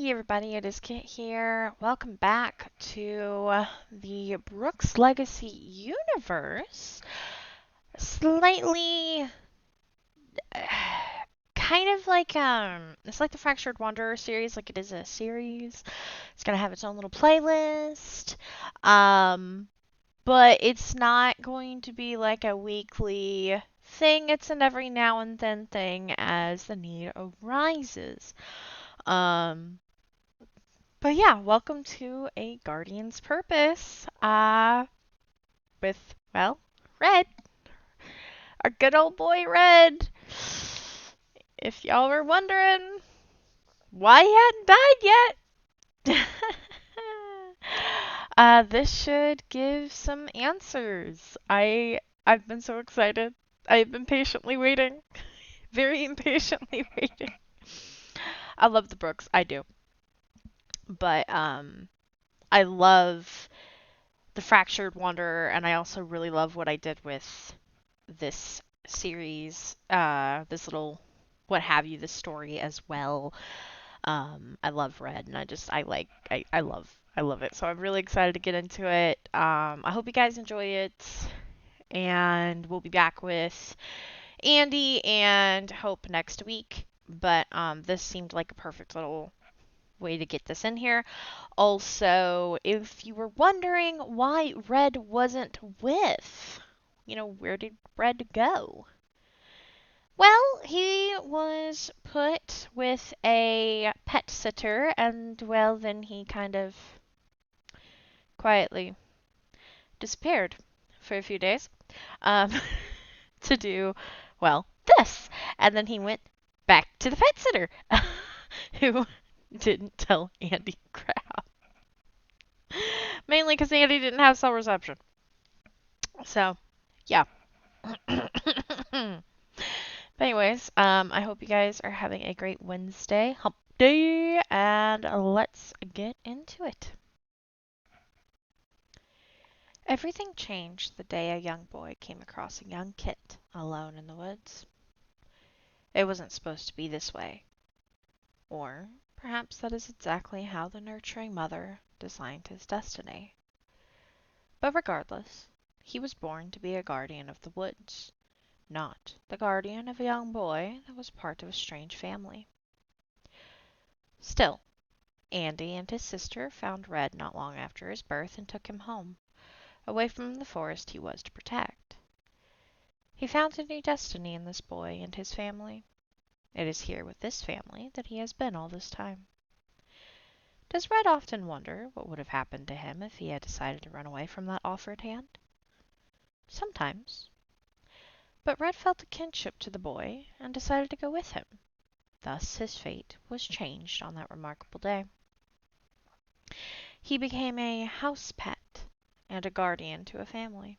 everybody, it is Kit here. Welcome back to the Brooks Legacy universe. Slightly kind of like it's like the Fractured Wanderer series, like it is a series. It's gonna have its own little playlist. Um but it's not going to be like a weekly thing. It's an every now and then thing as the need arises. Um But yeah, welcome to A Guardian's Purpose. With, well, Red. Our good old boy Red. If y'all were wondering why he hadn't died yet. This should give some answers. I've been so excited. I've been patiently waiting. Very impatiently waiting. I love the Brooks, I do. But I love the Fractured Wanderer, and I also really love what I did with this series, this little what have you, this story as well. I love Red, and I love it. So I'm really excited to get into it. I hope you guys enjoy it, and we'll be back with Andy and Hope next week. But this seemed like a perfect little way to get this in here. Also, if you were wondering why Red wasn't with, where did Red go? Well, he was put with a pet sitter, and well, then he kind of quietly disappeared for a few days um, to do, well, this. And then he went back to the pet sitter, who didn't tell Andy crap. Mainly because Andy didn't have cell reception. So, yeah. But anyways, I hope you guys are having a great Wednesday, hump day, and let's get into it. Everything changed the day a young boy came across a young Kit alone in the woods. It wasn't supposed to be this way. Or perhaps that is exactly how the nurturing mother designed his destiny. But regardless, he was born to be a guardian of the woods, not the guardian of a young boy that was part of a strange family. Still, Andy and his sister found Red not long after his birth and took him home, away from the forest he was to protect. He found a new destiny in this boy and his family. It is here with this family that he has been all this time. Does Red often wonder what would have happened to him if he had decided to run away from that offered hand? Sometimes. But Red felt a kinship to the boy and decided to go with him. Thus his fate was changed on that remarkable day. He became a house pet and a guardian to a family.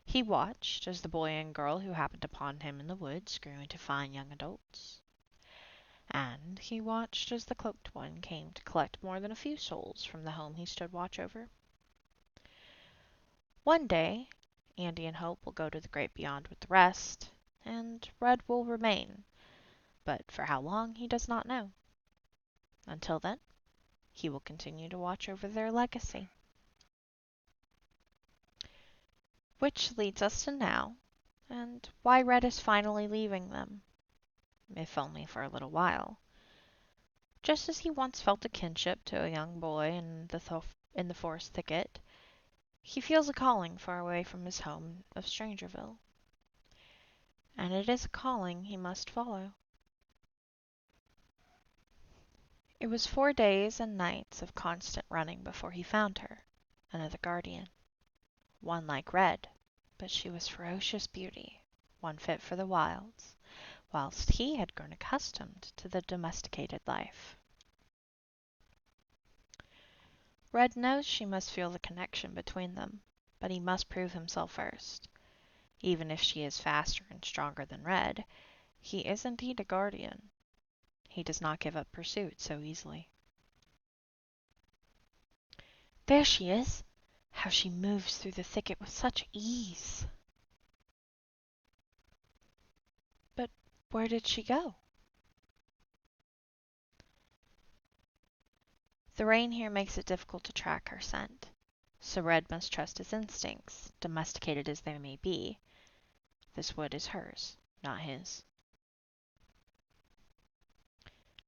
He watched as the boy and girl who happened upon him in the woods grew into fine young adults. And he watched as the cloaked one came to collect more than a few souls from the home he stood watch over. One day, Andy and Hope will go to the great beyond with the rest, and Red will remain, but for how long he does not know. Until then, he will continue to watch over their legacy. Which leads us to now, and why Red is finally leaving them, if only for a little while. Just as he once felt a kinship to a young boy in the forest thicket, he feels a calling far away from his home of Strangerville. And it is a calling he must follow. It was 4 days and nights of constant running before he found her, another guardian. One like Red, but she was ferocious beauty, one fit for the wilds, whilst he had grown accustomed to the domesticated life. Red knows she must feel the connection between them, but he must prove himself first. Even if she is faster and stronger than Red, he is indeed a guardian. He does not give up pursuit so easily. There she is! How she moves through the thicket with such ease! But where did she go? The rain here makes it difficult to track her scent, so Red must trust his instincts, domesticated as they may be. This wood is hers, not his.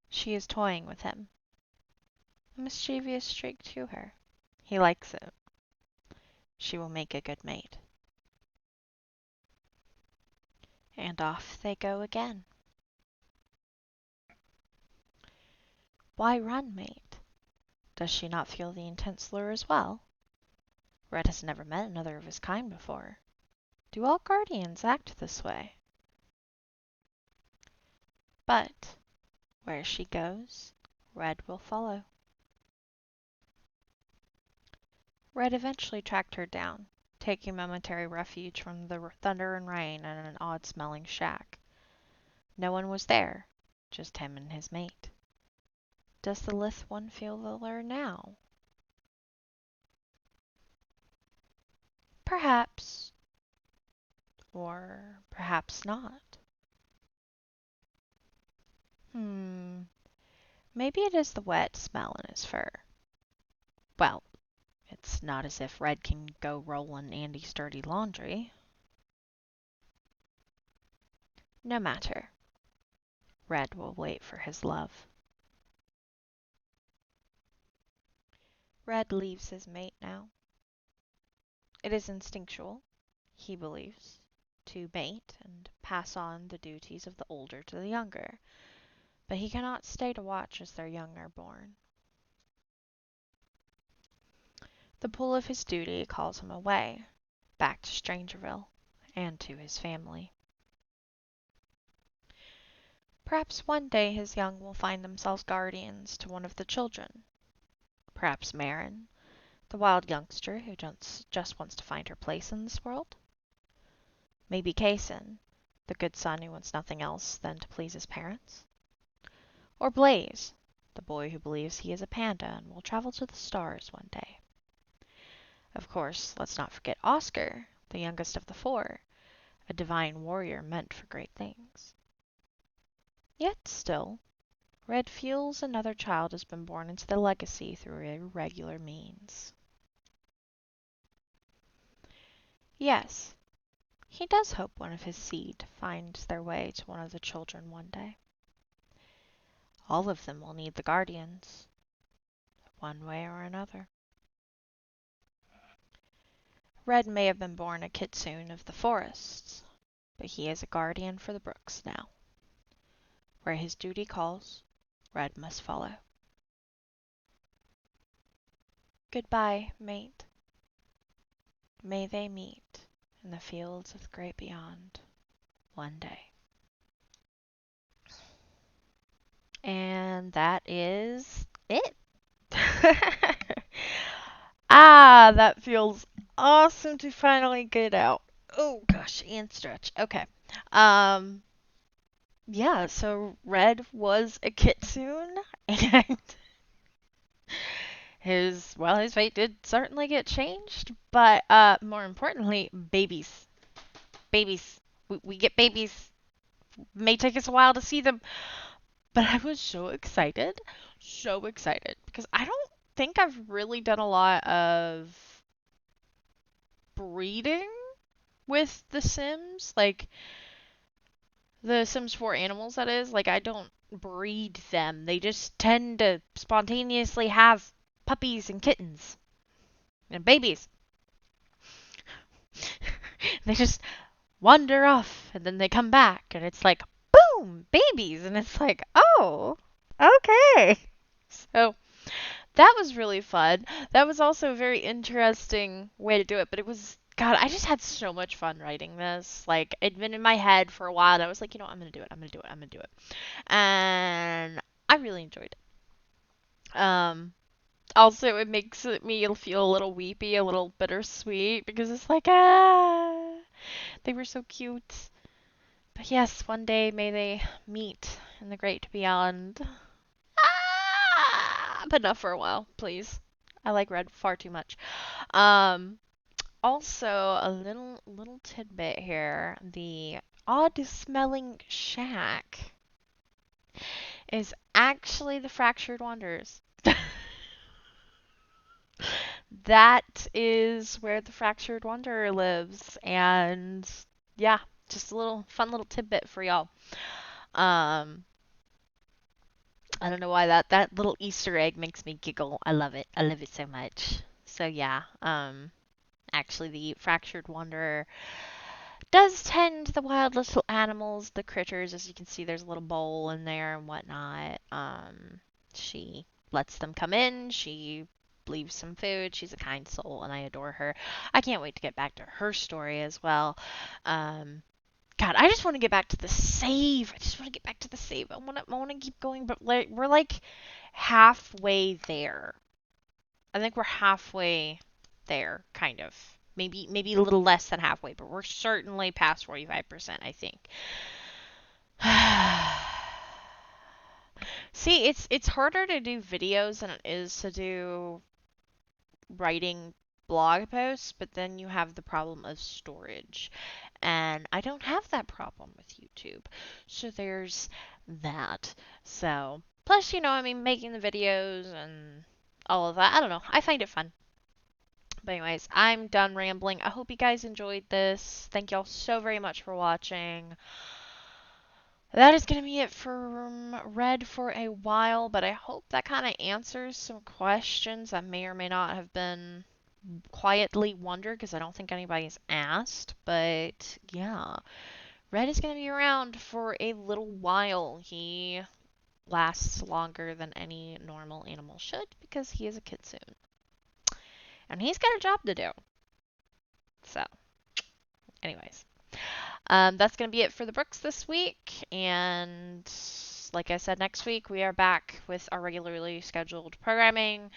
She is toying with him, a mischievous streak to her. He likes it. She will make a good mate. And off they go again. Why run, mate? Does she not feel the intense lure as well? Red has never met another of his kind before. Do all guardians act this way? But where she goes, Red will follow. Red eventually tracked her down, taking momentary refuge from the thunder and rain in an odd-smelling shack. No one was there, just him and his mate. Does the lithe one feel the lure now? Perhaps. Or perhaps not. Maybe it is the wet smell in his fur. Well, it's not as if Red can go rollin' Andy's dirty laundry. No matter. Red will wait for his love. Red leaves his mate now. It is instinctual, he believes, to mate and pass on the duties of the older to the younger, but he cannot stay to watch as their young are born. The pull of his duty calls him away, back to Strangerville, and to his family. Perhaps one day his young will find themselves guardians to one of the children. Perhaps Marin, the wild youngster who just wants to find her place in this world. Maybe Kaysen, the good son who wants nothing else than to please his parents. Or Blaze, the boy who believes he is a panda and will travel to the stars one day. Of course, let's not forget Oscar, the youngest of the four, a divine warrior meant for great things. Yet still, Red feels another child has been born into the legacy through irregular means. Yes, he does hope one of his seed finds their way to one of the children one day. All of them will need the guardians, one way or another. Red may have been born a kitsune of the forests, but he is a guardian for the brooks now. Where his duty calls, Red must follow. Goodbye, mate. May they meet in the fields of the great beyond one day. And that is it. That feels awesome to finally get out. Oh gosh, and stretch. Okay. Yeah, so Red was a kitsune, and his fate did certainly get changed, but more importantly, babies. Babies. We get babies. May take us a while to see them, but I was so excited, because I don't think I've really done a lot of breeding with The Sims. Like, the Sims 4 animals, that is. Like, I don't breed them. They just tend to spontaneously have puppies and kittens and babies. They just wander off and then they come back and it's like, boom, babies. And it's like, oh, okay. So that was really fun. That was also a very interesting way to do it, but it was, God, I just had so much fun writing this. Like, it'd been in my head for a while, and I was like, you know what, I'm gonna do it, I'm gonna do it, I'm gonna do it. And I really enjoyed it. Also, it makes me feel a little weepy, a little bittersweet, because it's like, they were so cute. But yes, one day may they meet in the great beyond. But not for a while, please. I like Red far too much. Um, Also, a little tidbit here. The odd smelling shack is actually the Fractured Wanderers. that is where the fractured wanderer lives. And yeah, just a little fun little tidbit for y'all. Um, I don't know why that little Easter egg makes me giggle. I love it. I love it so much. So yeah, actually the fractured wanderer does tend the wild little animals, the critters. As you can see, there's a little bowl in there and whatnot. She lets them come in. She leaves some food. She's a kind soul, and I adore her. I can't wait to get back to her story as well. Um, God, I just want to get back to the save. I just want to get back to the save. I want to keep going, but like we're like halfway there. I think we're halfway there, kind of. Maybe a little less than halfway, but we're certainly past 45%, I think. See, it's harder to do videos than it is to do writing blog posts, but then you have the problem of storage. And I don't have that problem with YouTube. So there's that. So, plus, I mean, making the videos and all of that. I don't know. I find it fun. But anyways, I'm done rambling. I hope you guys enjoyed this. Thank y'all so very much for watching. That is going to be it from Red for a while, but I hope that kind of answers some questions that may or may not have been quietly wondered because I don't think anybody's asked. But yeah, Red is going to be around for a little while. He lasts longer than any normal animal should because he is a kitsune. And he's got a job to do. So, anyways. That's going to be it for the books this week. And like I said, next week we are back with our regularly scheduled programming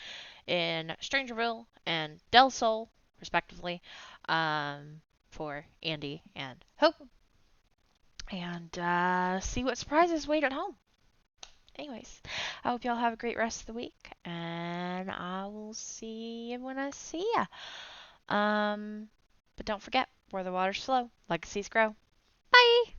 in Strangerville and Del Sol, respectively, for Andy and Hope. And see what surprises wait at home. Anyways, I hope y'all have a great rest of the week. And I will see you when I see ya. But don't forget, where the water's slow, legacies grow. Bye!